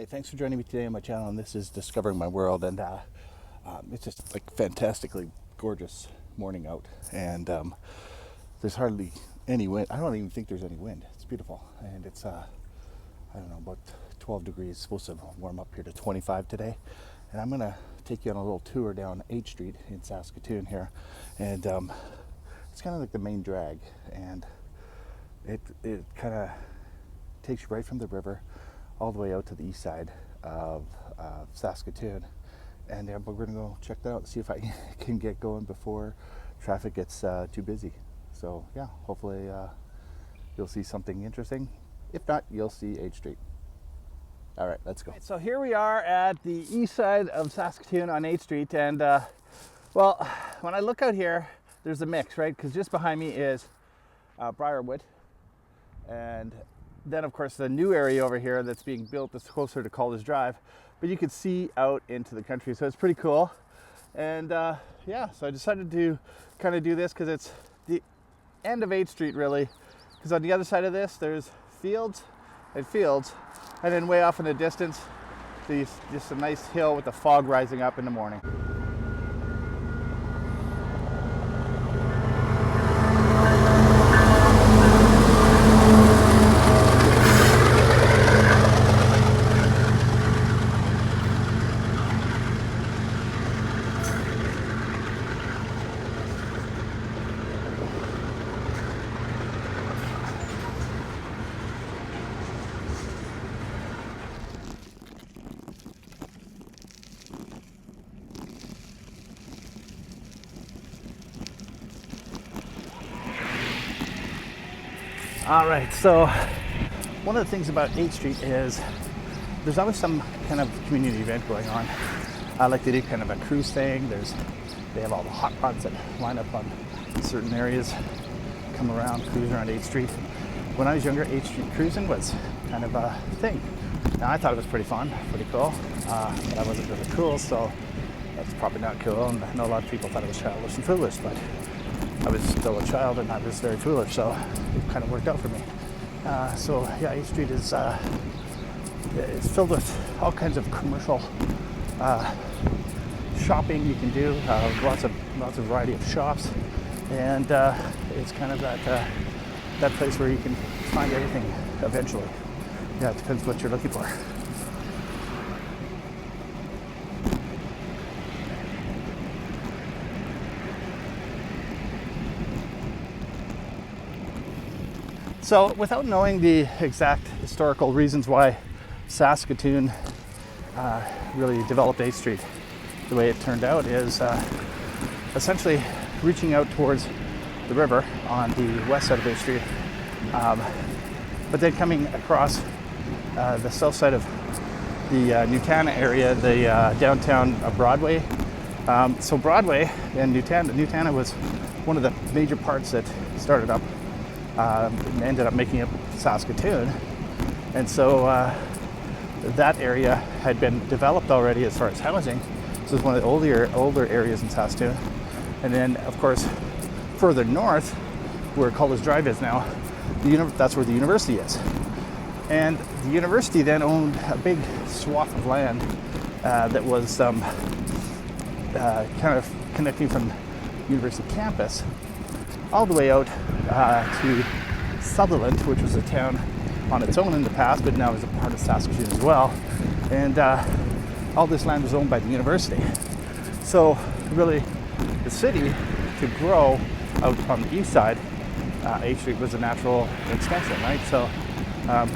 Hey, thanks for joining me today on my channel, and this is Discovering My World, and it's just like fantastically gorgeous morning out, and there's hardly any wind. I don't even think there's any wind. It's beautiful, and it's I don't know, about 12 degrees. It's supposed to warm up here to 25 today, and I'm gonna take you on a little tour down 8th Street in Saskatoon here, and it's kind of like the main drag, and it kind of takes you right from the river all the way out to the east side of Saskatoon, and we're going to go check that out and see if I can get going before traffic gets too busy. So yeah, hopefully you'll see something interesting. If not, you'll see 8th Street. All right, let's go. So here we are at the east side of Saskatoon on 8th Street, and well, when I look out here, there's a mix, right? Because just behind me is Briarwood, and then of course the new area over here that's being built that's closer to College Drive, but you can see out into the country, so it's pretty cool. And yeah, so I decided to kind of do this because it's the end of 8th Street really, because on the other side of this there's fields and fields, and then way off in the distance just a nice hill with the fog rising up in the morning. All right, so one of the things about 8th Street is there's always some kind of community event going on. Like they do kind of a cruise thing. They have all the hot rods that line up on certain areas, come around, cruise around 8th Street. When I was younger, 8th Street cruising was kind of a thing. Now I thought it was pretty fun, pretty cool, but I wasn't really cool, so that's probably not cool. And I know a lot of people thought it was childish and foolish, but I was still a child and I was very foolish, so it kind of worked out for me. So yeah, 8th Street is it's filled with all kinds of commercial shopping you can do, lots of variety of shops, and it's kind of that place where you can find everything eventually. Yeah, it depends what you're looking for. So without knowing the exact historical reasons why Saskatoon really developed 8th Street the way it turned out is essentially reaching out towards the river on the west side of 8th Street, but then coming across the south side of the Nutana area, the downtown Broadway. So Broadway and Nutana was one of the major parts that started up and ended up making up Saskatoon, and so that area had been developed already as far as housing. This is one of the older areas in Saskatoon, and then of course further north, where College Drive is now, that's where the university is, and the university then owned a big swath of land that was kind of connecting from university campus all the way out to Sutherland, which was a town on its own in the past, but now is a part of Saskatoon as well. And all this land was owned by the university. So really, the city to grow out on the east side, 8th Street was a natural extension, right? So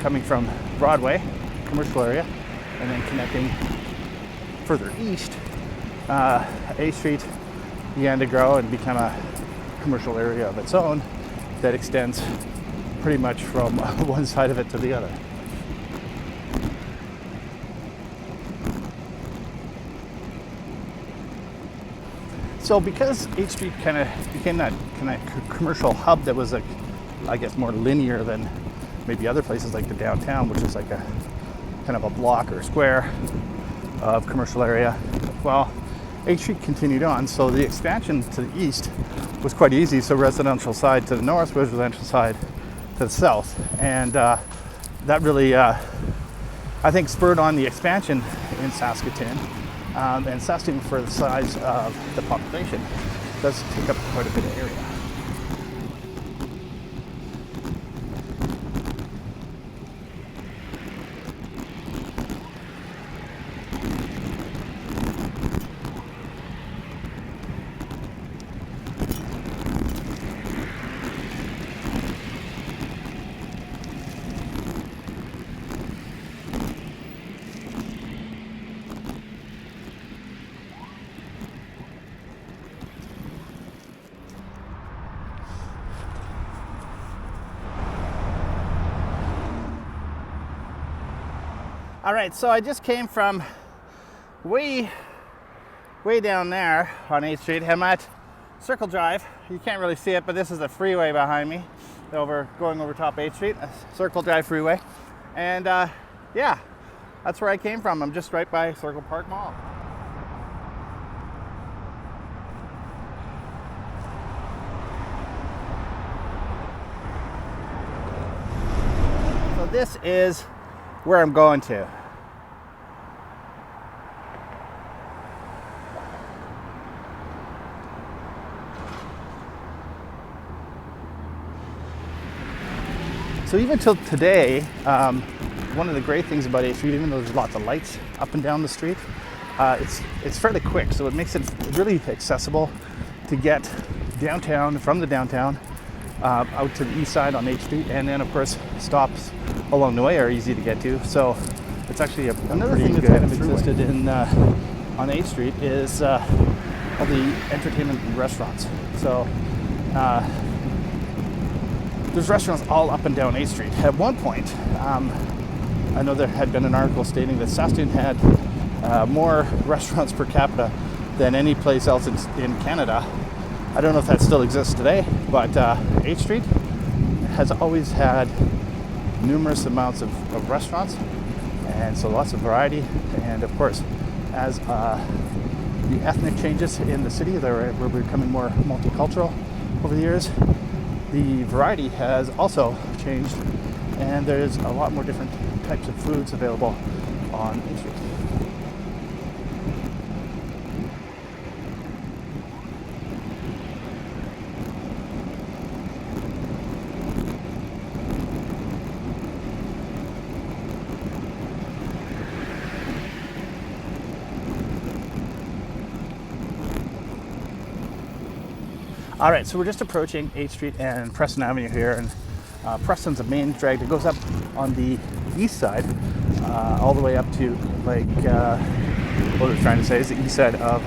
coming from Broadway, commercial area, and then connecting further east, 8th Street began to grow and become a commercial area of its own that extends pretty much from one side of it to the other. So because 8th Street kind of became that kind of commercial hub that was like, I guess, more linear than maybe other places like the downtown, which is like a kind of a block or square of commercial area, well, 8th Street continued on, so the expansion to the east was quite easy. So residential side to the north, residential side to the south, and that really I think spurred on the expansion in Saskatoon. And Saskatoon, for the size of the population, does take up quite a bit of area. All right, so I just came from way down there on 8th Street. I'm at Circle Drive. You can't really see it, but this is the freeway behind me, going over top 8th Street, Circle Drive freeway. And yeah, that's where I came from. I'm just right by Circle Park Mall. So this is where I'm going to. So even till today, one of the great things about 8th Street, even though there's lots of lights up and down the street, it's fairly quick, so it makes it really accessible to get downtown, from the downtown, out to the east side on 8th Street, and then of course stops along the way are easy to get to. So it's actually another thing that's kind of existed in on 8th Street is all the entertainment and restaurants. So there's restaurants all up and down 8th Street. At one point, I know there had been an article stating that Saskatoon had more restaurants per capita than any place else in Canada. I don't know if that still exists today, but 8th Street has always had numerous amounts of restaurants, and so lots of variety. And of course, as the ethnic changes in the city, we're becoming more multicultural over the years, the variety has also changed, and there's a lot more different types of foods available on 8th Street. All right, so we're just approaching 8th Street and Preston Avenue here, and Preston's a main drag that goes up on the east side, all the way up to, like, what we're trying to say is the east side of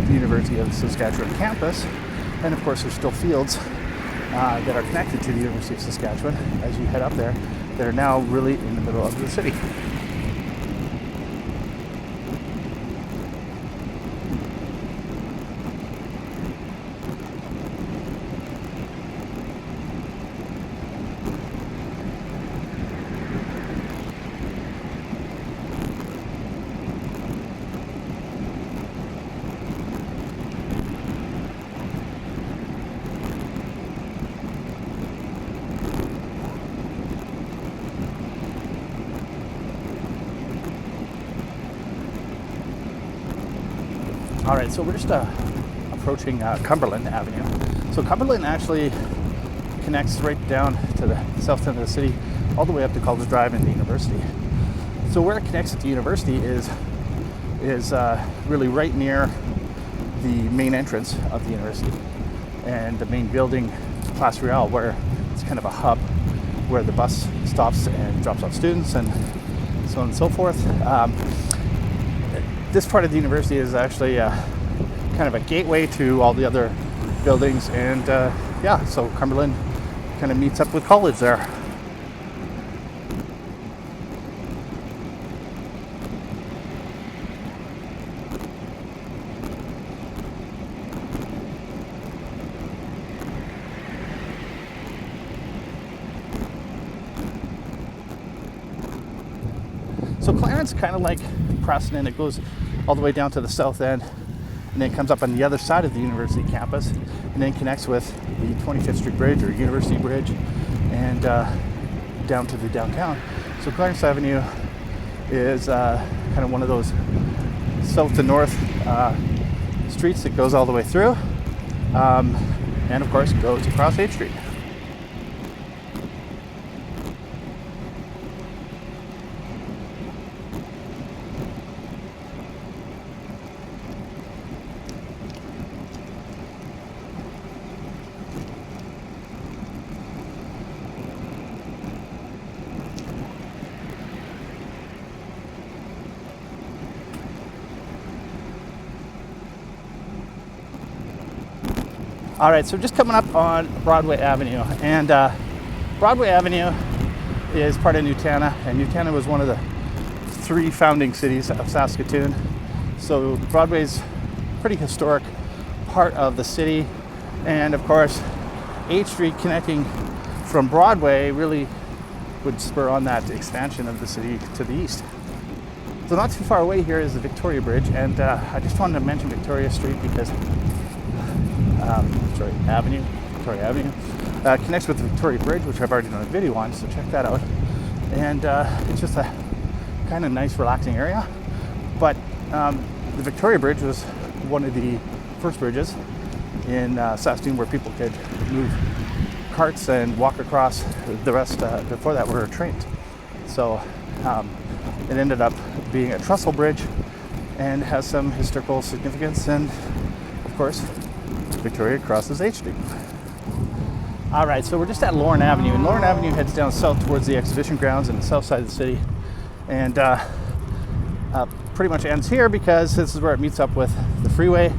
the University of Saskatchewan campus. And of course, there's still fields that are connected to the University of Saskatchewan as you head up there that are now really in the middle of the city. All right, so we're just approaching Cumberland Avenue. So Cumberland actually connects right down to the south end of the city, all the way up to College Drive and the university. So where it connects at the university is really right near the main entrance of the university and the main building, Place Royale, where it's kind of a hub where the bus stops and drops off students and so on and so forth. This part of the university is actually kind of a gateway to all the other buildings, and yeah, so Cumberland kind of meets up with College there. So Clarence, kind of like Preston, it goes all the way down to the south end, and then comes up on the other side of the university campus, and then connects with the 25th Street Bridge or University Bridge, and down to the downtown. So Clarence Avenue is kind of one of those south to north streets that goes all the way through, and of course goes across 8th Street. All right, so just coming up on Broadway Avenue, and Broadway Avenue is part of Newtana, and Newtana was one of the 3 founding cities of Saskatoon. So Broadway's pretty historic part of the city, and of course 8th Street connecting from Broadway really would spur on that expansion of the city to the east. So not too far away here is the Victoria Bridge, and I just wanted to mention Victoria Street because Victoria Avenue connects with the Victoria Bridge, which I've already done a video on, so check that out. And it's just a kind of nice, relaxing area. But the Victoria Bridge was one of the first bridges in Saskatoon where people could move carts and walk across. The rest before that were trains. So it ended up being a trestle bridge and has some historical significance, and of course Victoria crosses 8th Street. All right, so we're just at Lorne Avenue, and Lorne Avenue heads down south towards the exhibition grounds in the south side of the city, and pretty much ends here because this is where it meets up with the freeway,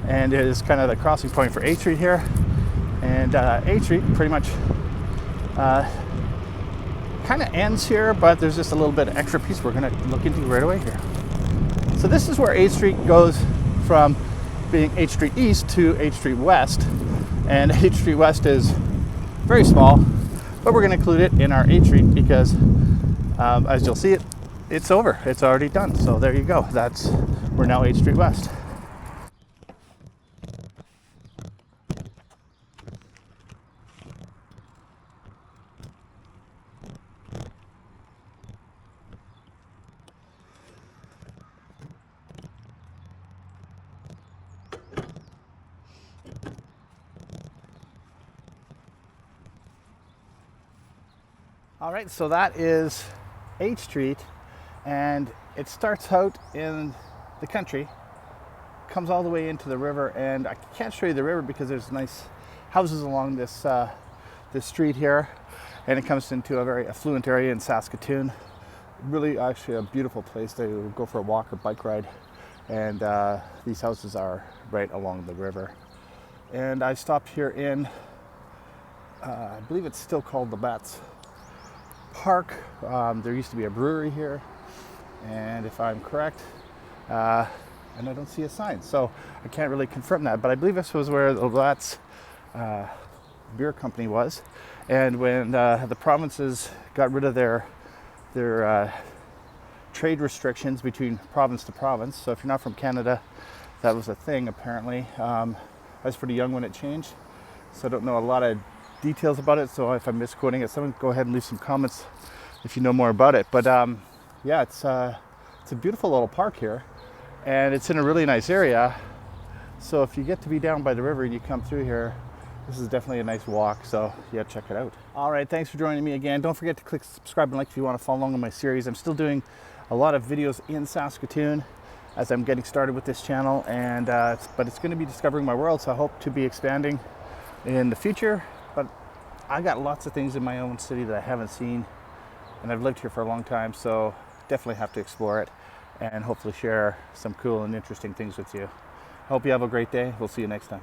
and it is kind of the crossing point for 8th Street here. And 8th Street pretty much kind of ends here, but there's just a little bit of extra piece we're going to look into right away here. So this is where 8th Street goes from being 8th Street East to 8th Street West, and 8th Street West is very small, but we're going to include it in our 8th Street because as you'll see, it's over. It's already done. So there you go. We're now 8th Street West. All right, so that is 8th Street, and it starts out in the country, comes all the way into the river, and I can't show you the river because there's nice houses along this street here, and it comes into a very affluent area in Saskatoon. Really, actually, a beautiful place to go for a walk or bike ride, and these houses are right along the river. And I stopped here in, I believe it's still called the Bats Park. There used to be a brewery here, and if I'm correct, and I don't see a sign, so I can't really confirm that, but I believe this was where the Bats beer company was. And when the provinces got rid of their trade restrictions between province to province, so if you're not from Canada, that was a thing apparently. I was pretty young when it changed, so I don't know a lot of details about it, so if I'm misquoting it, someone go ahead and leave some comments if you know more about it. But yeah, it's a beautiful little park here, and it's in a really nice area, so if you get to be down by the river and you come through here, this is definitely a nice walk, so yeah, check it out. All right, thanks for joining me again. Don't forget to click subscribe and like if you want to follow along on my series. I'm still doing a lot of videos in Saskatoon as I'm getting started with this channel, and but it's going to be discovering my world, so I hope to be expanding in the future. But I got lots of things in my own city that I haven't seen, and I've lived here for a long time, so definitely have to explore it and hopefully share some cool and interesting things with you. Hope you have a great day. We'll see you next time.